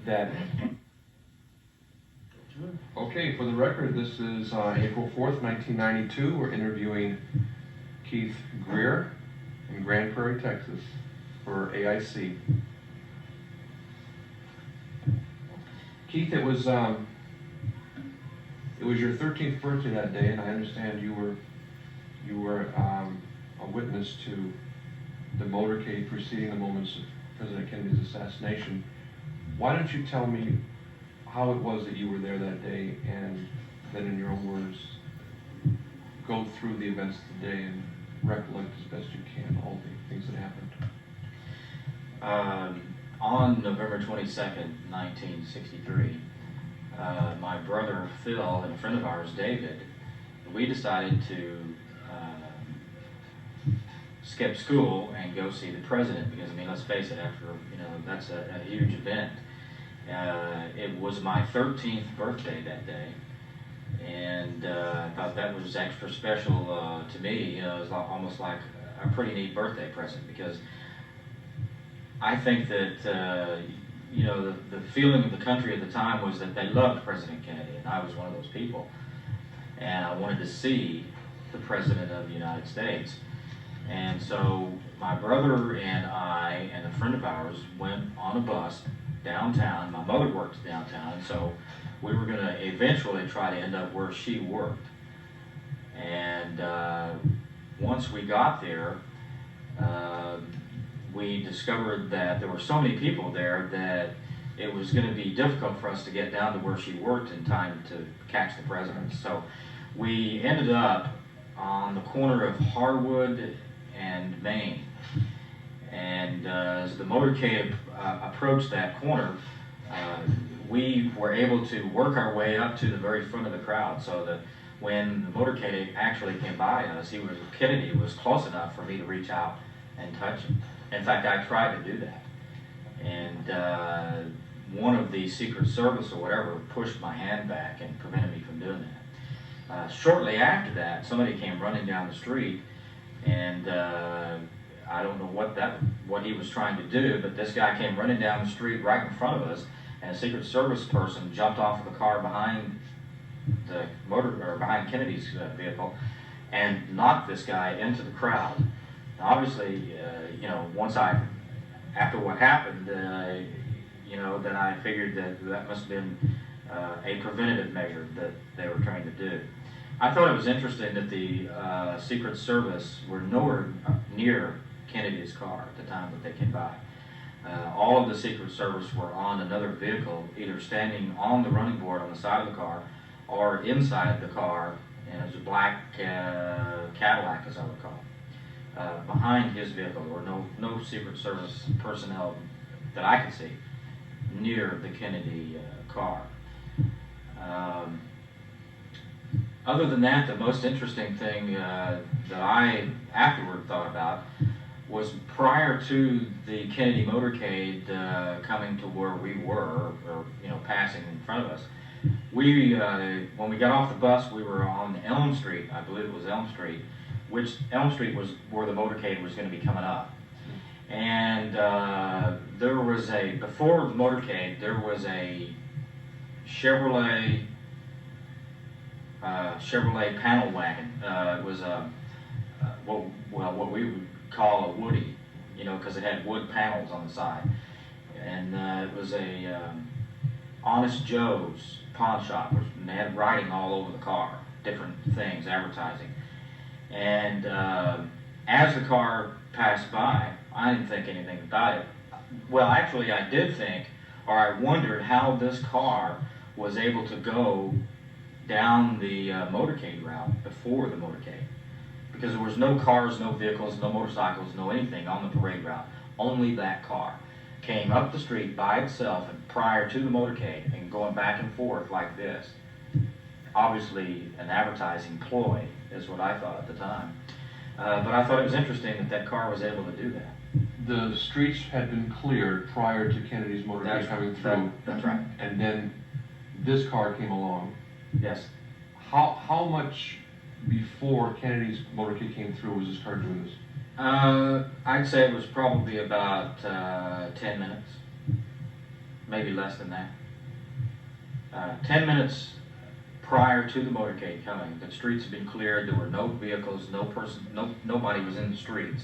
that. Okay, for the record, this is April 4th, 1992. We're interviewing Keith Greer in Grand Prairie, Texas for AIC. Keith, it was your 13th birthday that day, and I understand you were a witness to the motorcade preceding the moments of President Kennedy's assassination. Why don't you tell me how it was that you were there that day, and then in your own words, go through the events of the day and recollect as best you can all the things that happened. On November 22nd, 1963, my brother Phil and a friend of ours, David, we decided to skip school and go see the president because, I mean, let's face it, after, that's a huge event. It was my 13th birthday that day, and I thought that was extra special to me. It was almost like a pretty neat birthday present because I think that the feeling of the country at the time was that they loved President Kennedy, and I was one of those people, and I wanted to see the President of the United States. And so my brother and I and a friend of ours went on a bus downtown. My mother worked downtown, so we were going to eventually try to end up where she worked. And once we got there, we discovered that there were so many people there that it was going to be difficult for us to get down to where she worked in time to catch the president. So we ended up on the corner of Harwood and Main. And as the motorcade approached that corner, we were able to work our way up to the very front of the crowd, so that when the motorcade actually came by us, Kennedy was close enough for me to reach out and touch him. In fact, I tried to do that. And one of the Secret Service or whatever pushed my hand back and prevented me from doing that. Shortly after that, somebody came running down the street, and I don't know what he was trying to do, but this guy came running down the street right in front of us, and a Secret Service person jumped off of the car behind behind Kennedy's vehicle and knocked this guy into the crowd. Now, obviously, after what happened, then I figured that must have been a preventative measure that they were trying to do. I thought it was interesting that the Secret Service were nowhere near Kennedy's car at the time that they came by. All of the Secret Service were on another vehicle, either standing on the running board on the side of the car or inside the car, and it was a black Cadillac, as I recall. Behind his vehicle, there were no Secret Service personnel that I could see near the Kennedy car. Other than that, the most interesting thing that I afterward thought about was prior to the Kennedy motorcade coming to where we were, or passing in front of us. When we got off the bus, we were on Elm Street. I believe it was Elm Street, which Elm Street was where the motorcade was going to be coming up. And there was before the motorcade, there was a Chevrolet panel wagon. It was what we would call a Woody, because it had wood panels on the side. And it was a Honest Joe's pawn shop, and they had writing all over the car, different things, advertising. And as the car passed by, I didn't think anything about it. Well, actually, I did think, or I wondered how this car was able to go down the motorcade route before the motorcade, because there was no cars, no vehicles, no motorcycles, no anything on the parade route. Only that car came up the street by itself and prior to the motorcade and going back and forth like this. Obviously an advertising ploy is what I thought at the time. But I thought it was interesting that car was able to do that. The streets had been cleared prior to Kennedy's motorcade coming through. That's right. And then this car came along. Yes. How much before Kennedy's motorcade came through was this car doing this? I'd say it was probably about 10 minutes. maybe less than that. 10 minutes prior to the motorcade coming, the streets had been cleared. There were no vehicles, nobody was in the streets.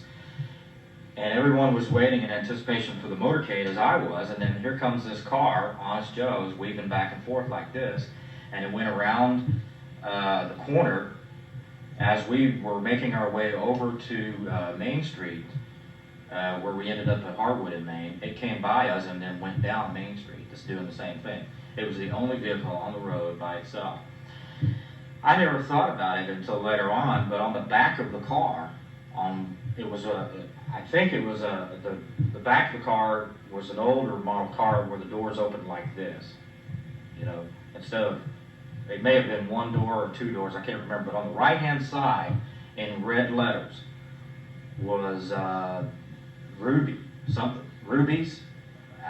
And everyone was waiting in anticipation for the motorcade, as I was, and then here comes this car, Honest Joe's, weaving back and forth like this, and it went around the corner as we were making our way over to Main Street, where we ended up at Harwood in Maine. It came by us and then went down Main Street, just doing the same thing. It was the only vehicle on the road by itself. I never thought about it until later on, but on the back of the car, the back of the car was an older model car where the doors opened like this, instead of, it may have been one door or two doors, I can't remember, but on the right-hand side, in red letters, was Rubies.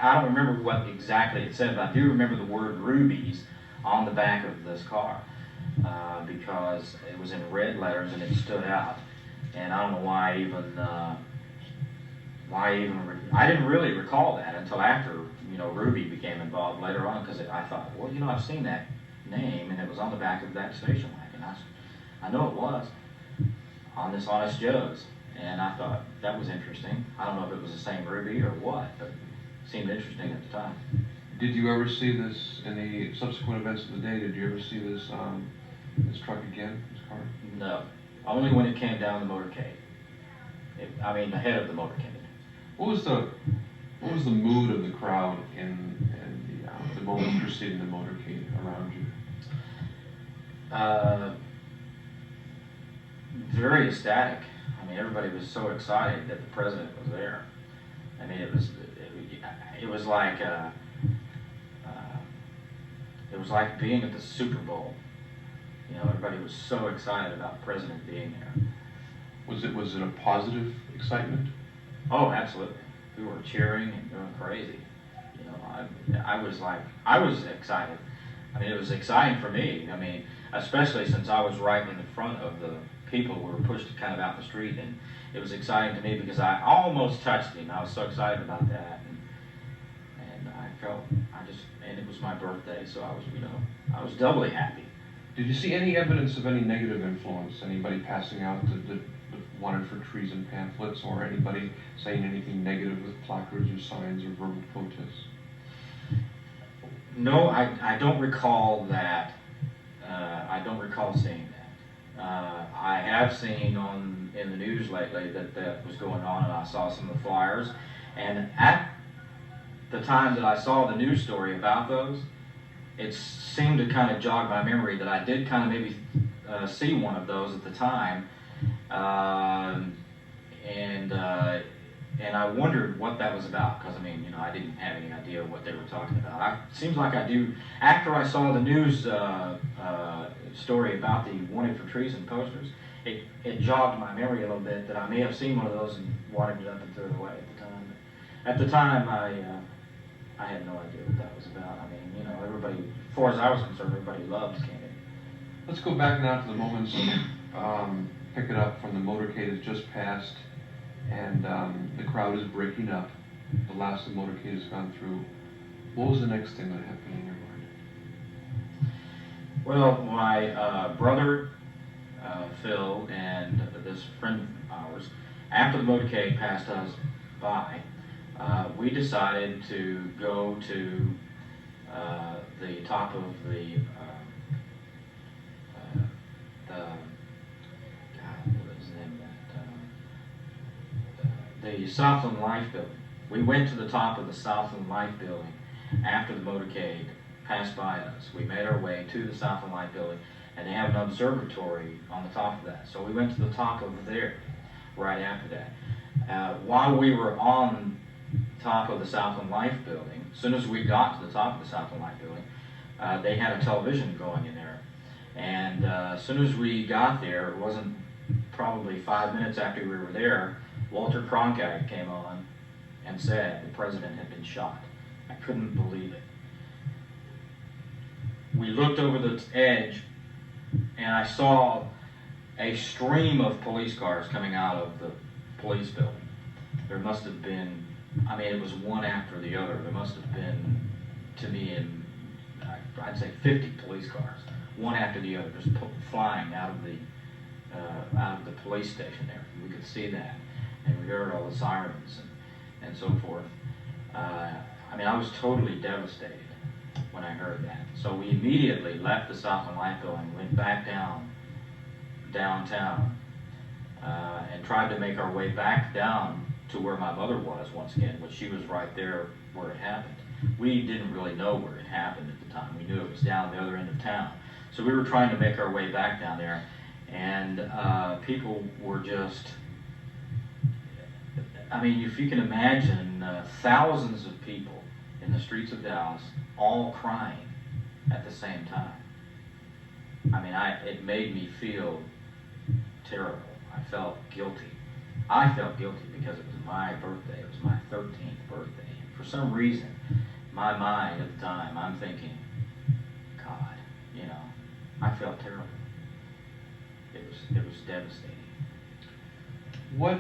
I don't remember what exactly it said, but I do remember the word Rubies on the back of this car, because it was in red letters and it stood out. And I don't know why I didn't really recall that until after, Ruby became involved later on, because I thought, well, I've seen that name, and it was on the back of that station wagon. I know it was on this Honest Joe's, and I thought that was interesting. I don't know if it was the same Ruby or what, but it seemed interesting at the time. Did you ever see this in the subsequent events of the day? Did you ever see this truck again, this car? No, only when it came down the motorcade. Ahead of the motorcade. What was the mood of the crowd in the moments preceding the motorcade around you? Very ecstatic. Everybody was so excited that the president was there. It was like being at the Super Bowl. Everybody was so excited about the president being there. Was it a positive excitement? Oh, absolutely. We were cheering and going crazy. I was excited. It was exciting for me. Especially since I was right in the front of the people who were pushed kind of out the street, and it was exciting to me because I almost touched him. I was so excited about that, and it was my birthday, so I was doubly happy. Did you see any evidence of any negative influence? Anybody passing out the wanted for treason pamphlets, or anybody saying anything negative with placards or signs or verbal protests? No, I don't recall that. I don't recall seeing that. I have seen in the news lately that was going on, and I saw some of the flyers. And at the time that I saw the news story about those, it seemed to kind of jog my memory that I did kind of maybe see one of those at the time, and I wondered what that was about, because I didn't have any idea what they were talking about. It seems like I do. After I saw the news story about the wanted for treason posters, it jogged my memory a little bit that I may have seen one of those and wanted it up and threw it away at the time. At the time, I had no idea what that was about. Everybody, as far as I was concerned, everybody loved Kennedy. Let's go back now to the moments, pick it up from the motorcade has just passed, and the crowd is breaking up. The last of the motorcade has gone through. What was the next thing that happened in your mind? Well, my brother, Phil, and this friend of ours, after the motorcade passed us by, we decided to go to the top of the Southland Life Building. We went to the top of the Southland Life Building after the motorcade passed by us. We made our way to the Southland Life Building, and they have an observatory on the top of that. So we went to the top of there right after that. While we were on top of the Southland Life Building, as soon as we got to the top of the Southland Life Building, they had a television going in there. And as soon as we got there, it wasn't probably 5 minutes after we were there, Walter Cronkite came on and said the president had been shot. I couldn't believe it. We looked over the edge, and I saw a stream of police cars coming out of the police building. There must have been, it was one after the other. There must have been to me in, I'd say 50 police cars, one after the other, just flying out of the police station there. We could see that, and we heard all the sirens and so forth. I mean, I was totally devastated when I heard that. So we immediately left the Southland Light Building, went back downtown, and tried to make our way back down to where my mother was once again, which she was right there where it happened. We didn't really know where it happened at the time. We knew it was down the other end of town. So we were trying to make our way back down there, and people were just, I mean, if you can imagine thousands of people in the streets of Dallas all crying at the same time. I mean, it made me feel terrible. I felt guilty. I felt guilty because it was my birthday. It was my 13th birthday. And for some reason, my mind at the time, I'm thinking, God, you know, I felt terrible. It was devastating. What,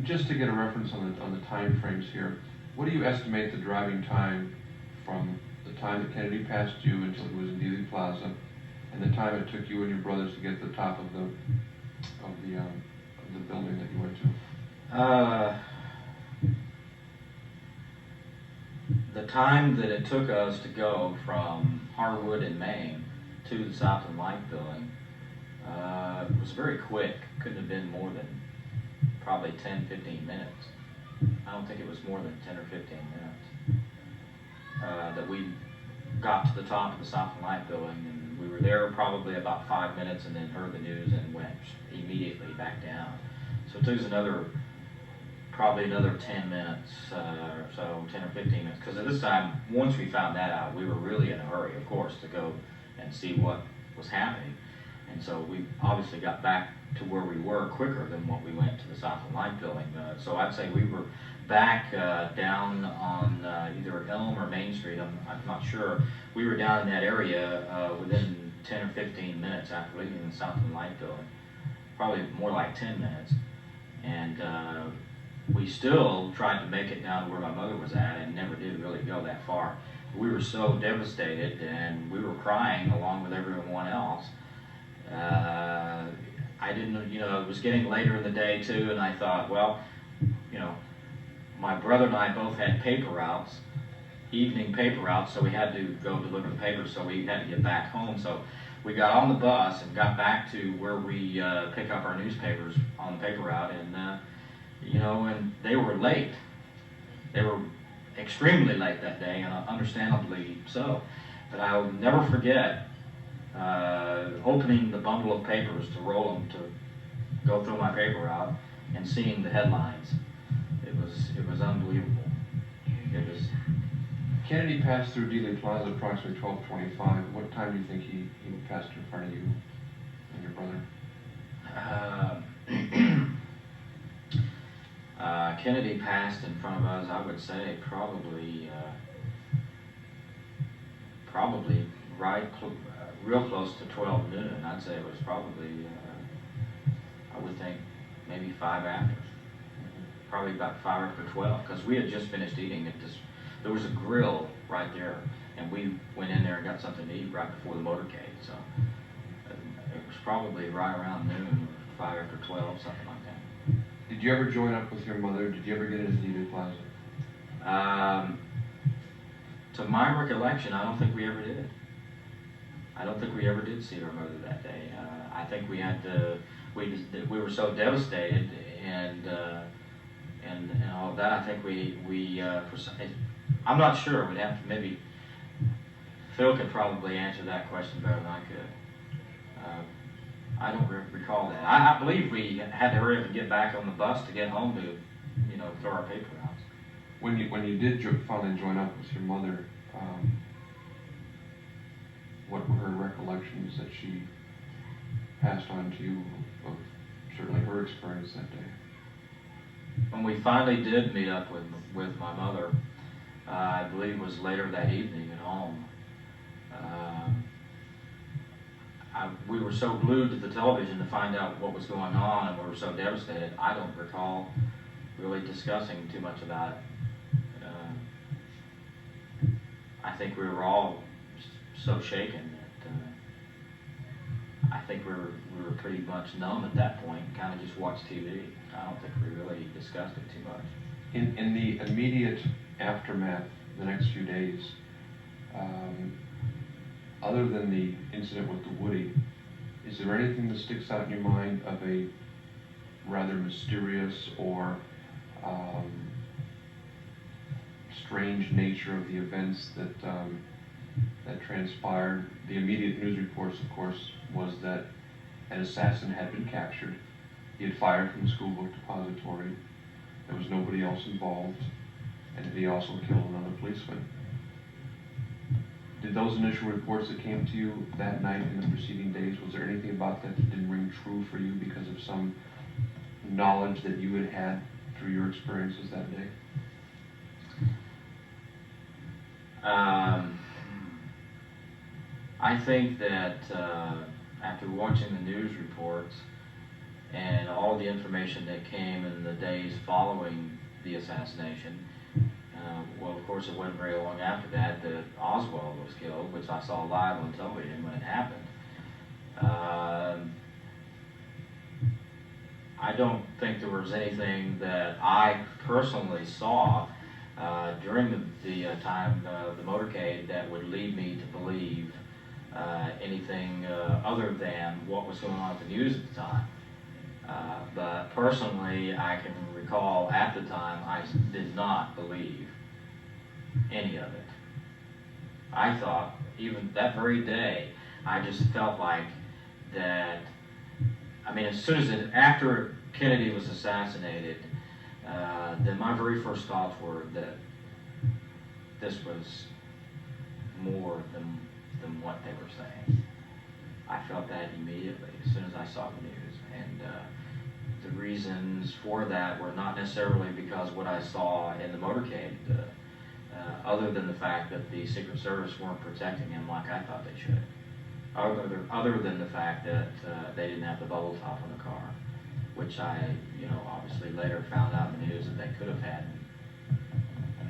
just to get a reference on the time frames here, what do you estimate the driving time from the time that Kennedy passed you until he was in Dealey Plaza, and the time it took you and your brothers to get to the top of the building that you went to? The time that it took us to go from Harwood in Maine to the Southland Light Building was very quick. Couldn't have been more than probably 10, 15 minutes. I don't think it was more than 10 or 15 minutes that we got to the top of the Southland Light Building, and we were there probably about 5 minutes and then heard the news and went immediately back down. So it took us probably another 10 minutes or so, 10 or 15 minutes, because at this time, once we found that out, we were really in a hurry, of course, to go and see what was happening. And so we obviously got back to where we were quicker than what we went to the Southland Light Building. So I'd say we were back down on either Elm or Main Street, I'm not sure. We were down in that area within 10 or 15 minutes after leaving the Southland Light Building. Probably more like 10 minutes. And we still tried to make it down to where my mother was at and never did really go that far. We were so devastated, and we were crying along with everyone else. I didn't, you know, it was getting later in the day too, and I thought, well, you know, my brother and I both had paper routes, evening paper routes, so we had to go deliver the papers, so we had to get back home. So we got on the bus and got back to where we pick up our newspapers on the paper route, and you know, and they were late. They were extremely late that day, and understandably so. But I will never forget opening the bundle of papers to roll them, to go through my paper route, and seeing the headlines. It was unbelievable. It was. Kennedy passed through Dealey Plaza approximately 12:25. What time do you think he passed in front of you and your brother? Kennedy passed in front of us, I would say, probably real close to 12 noon. I'd say it was probably, I would think, maybe 5 after. Probably about 5 after 12, because we had just finished eating at this. There was a grill right there, and we went in there and got something to eat right before the motorcade. So it was probably right around noon, 5 after 12, something like that. Did you ever join up with your mother? Did you ever get into Dealey Plaza? To my recollection, I don't think we ever did. I don't think we ever did see our mother that day. I think we had to. We were so devastated and all of that. I think I'm not sure. We'd have to maybe. Phil could probably answer that question better than I could. I don't recall that. I believe we had to hurry up and get back on the bus to get home to, you know, throw our paper out. When you did finally join up with your mother, what were her recollections that she passed on to you of certainly her experience that day? When we finally did meet up with my mother, I believe it was later that evening at home. We were so glued to the television to find out what was going on, and we were so devastated. I don't recall really discussing too much about it. I think we were all so shaken that I think we were pretty much numb at that point, kind of just watched TV. I don't think we really discussed it too much. In the immediate aftermath, the next few days, other than the incident with the Woody, is there anything that sticks out in your mind of a rather mysterious or strange nature of the events that that transpired? The immediate news reports, of course, was that an assassin had been captured. He had fired from the school book depository. There was nobody else involved, and he also killed another policeman. Did those initial reports that came to you that night and the preceding days, was there anything about that that didn't ring true for you because of some knowledge that you had had through your experiences that day? I think that after watching the news reports and all the information that came in the days following the assassination, well, of course, it wasn't very long after that that Oswald was killed, which I saw live on television when it happened. I don't think there was anything that I personally saw during the time of the motorcade that would lead me to believe anything other than what was going on at the news at the time. But personally, I can recall at the time I did not believe any of it. I thought, even that very day, I just felt like that, I mean, as soon as after Kennedy was assassinated, then my very first thoughts were that this was more than what they were saying. I felt that immediately as soon as I saw the news, and the reasons for that were not necessarily because what I saw in the motorcade, other than the fact that the Secret Service weren't protecting him like I thought they should. Other than the fact that they didn't have the bubble top on the car, which I, obviously later found out in the news that they could have had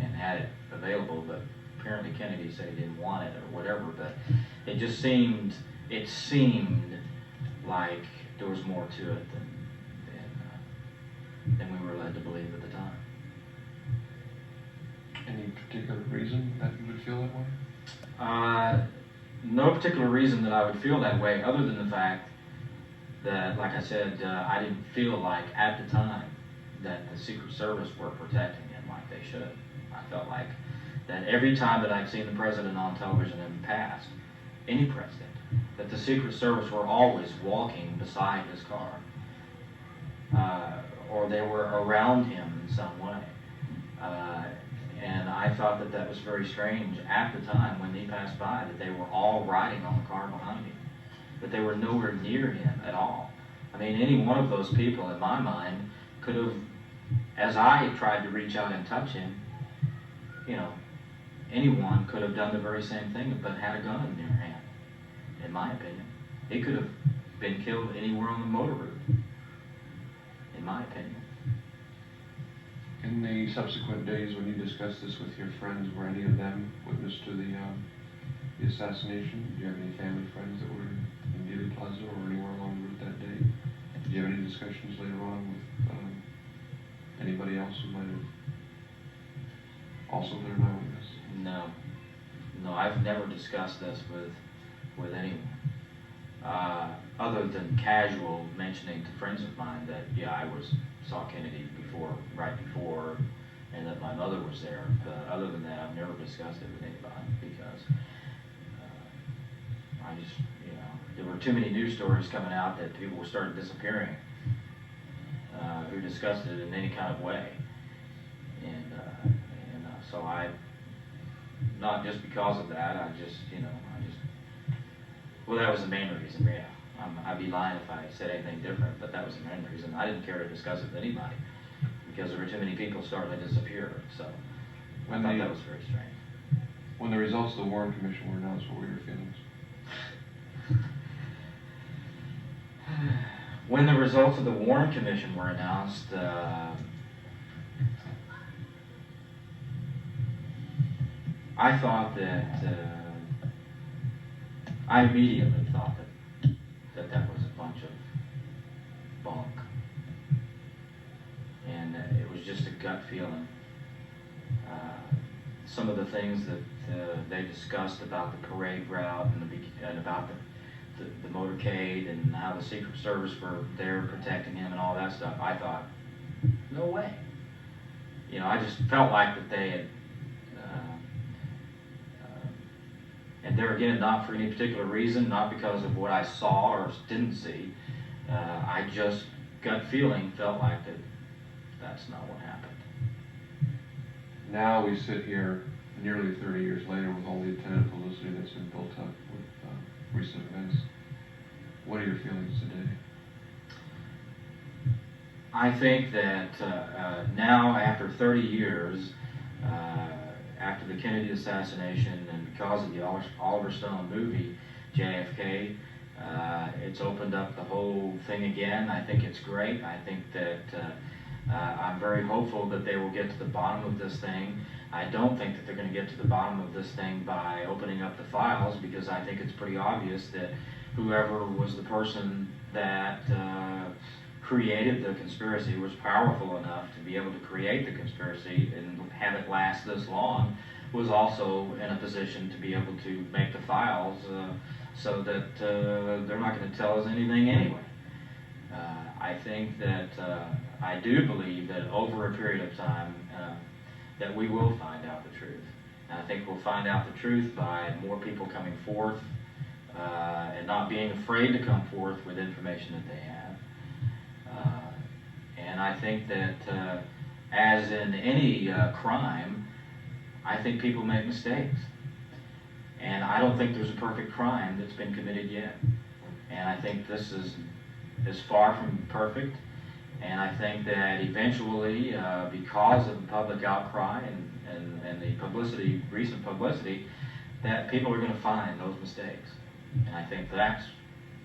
and had it available, but apparently Kennedy said he didn't want it or whatever. But it just seemed like there was more to it than we were led to believe at the time. Any particular reason that you would feel that way? No particular reason that I would feel that way, other than the fact that, like I said, I didn't feel like at the time that the Secret Service were protecting him like they should. I felt like that every time that I'd seen the president on television in the past, any president, that the Secret Service were always walking beside his car, or they were around him in some way. And I thought that that was very strange at the time when he passed by, that they were all riding on the car behind him, that they were nowhere near him at all. I mean, any one of those people, in my mind, could have, as I tried to reach out and touch him, anyone could have done the very same thing, but had a gun in their hand, in my opinion. He could have been killed anywhere on the motor route, in my opinion. In the subsequent days when you discussed this with your friends, were any of them witness to the assassination? Do you have any family friends that were in Dealey Plaza or anywhere along the route that day? Did you have any discussions later on with anybody else who might have also been an eyewitness? No, I've never discussed this with anyone, other than casual mentioning to friends of mine that I saw Kennedy right before, and that my mother was there. But other than that, I've never discussed it with anybody because I just, there were too many news stories coming out that people started disappearing who discussed it in any kind of way, and so I, not just because of that, well, that was the main reason. Yeah, I'd be lying if I said anything different, but that was the main reason. I didn't care to discuss it with anybody because there were too many people starting to disappear. So I thought that was very strange. When the results of the Warren Commission were announced, what were your feelings? When the results of the Warren Commission were announced, I thought that, I immediately thought that was a bunch of bunk. And it was just a gut feeling. Some of the things that they discussed about the parade route and about the motorcade and how the Secret Service were there protecting him and all that stuff, I thought, no way. You know, I just felt like that they had, and there again, not for any particular reason, not because of what I saw or didn't see, I just, gut feeling, felt like that's not what happened. Now we sit here nearly 30 years later with all the attendant publicity that's been built up with recent events. What are your feelings today? I think that now, after 30 years, after the Kennedy assassination and because of the Oliver Stone movie, JFK, it's opened up the whole thing again. I think it's great. I think that I'm very hopeful that they will get to the bottom of this thing. I don't think that they're going to get to the bottom of this thing by opening up the files, because I think it's pretty obvious that whoever was the person that created the conspiracy was powerful enough to be able to create the conspiracy and have it last this long, was also in a position to be able to make the files so that they're not going to tell us anything anyway. I think that I do believe that over a period of time that we will find out the truth. And I think we'll find out the truth by more people coming forth and not being afraid to come forth with information that they have. And I think that as in any crime, I think people make mistakes. And I don't think there's a perfect crime that's been committed yet. And I think this is far from perfect. And I think that eventually, because of the public outcry and the publicity, recent publicity, that people are going to find those mistakes. And I think that's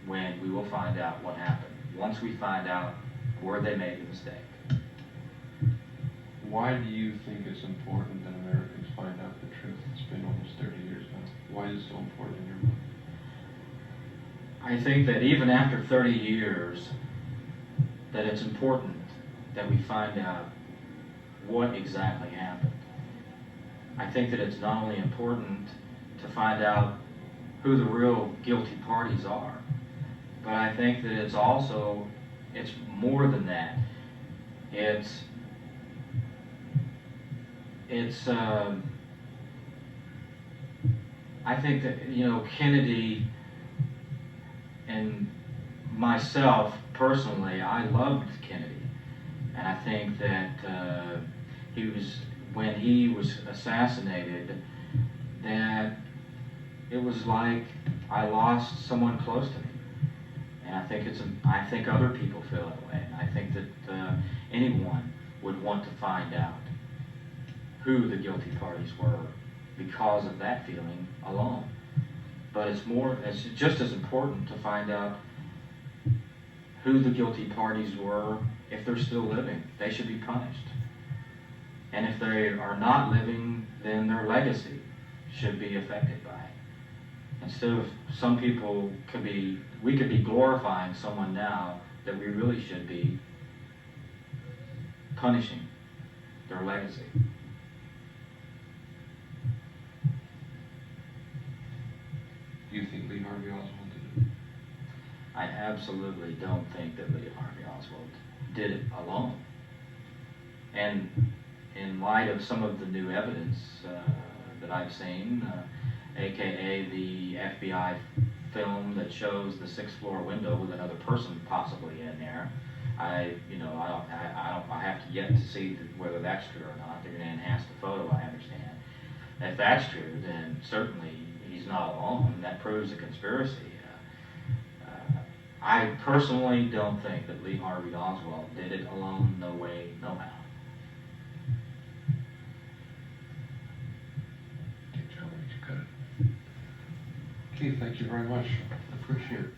when we will find out what happened. Once we find out where they made the mistake. Why do you think it's important that Americans find out the truth? It's been almost 30 years now. Why is it so important in your mind? I think that even after 30 years, that it's important that we find out what exactly happened. I think that it's not only important to find out who the real guilty parties are, but I think that it's more than that. I think that, you know, Kennedy and myself personally, I loved Kennedy. And I think that when he was assassinated, that it was like I lost someone close to me. And I think other people feel that way. And I think that anyone would want to find out who the guilty parties were because of that feeling alone. But it's just as important to find out who the guilty parties were. If they're still living, they should be punished. And if they are not living, then their legacy should be affected by it. Instead of we could be glorifying someone now that we really should be punishing their legacy. Do you think Lee Harvey Oswald did it? I absolutely don't think that Lee Harvey Oswald did it alone. And in light of some of the new evidence that I've seen, aka the FBI film that shows the 6th floor window with another person possibly in there, I have to yet to see whether that's true or not. They're going to enhance the photo, I understand. If that's true, then certainly he's not alone. That proves a conspiracy. I personally don't think that Lee Harvey Oswald did it alone. No way, no how. Okay, John, you cut it. Keith, thank you very much. I appreciate it.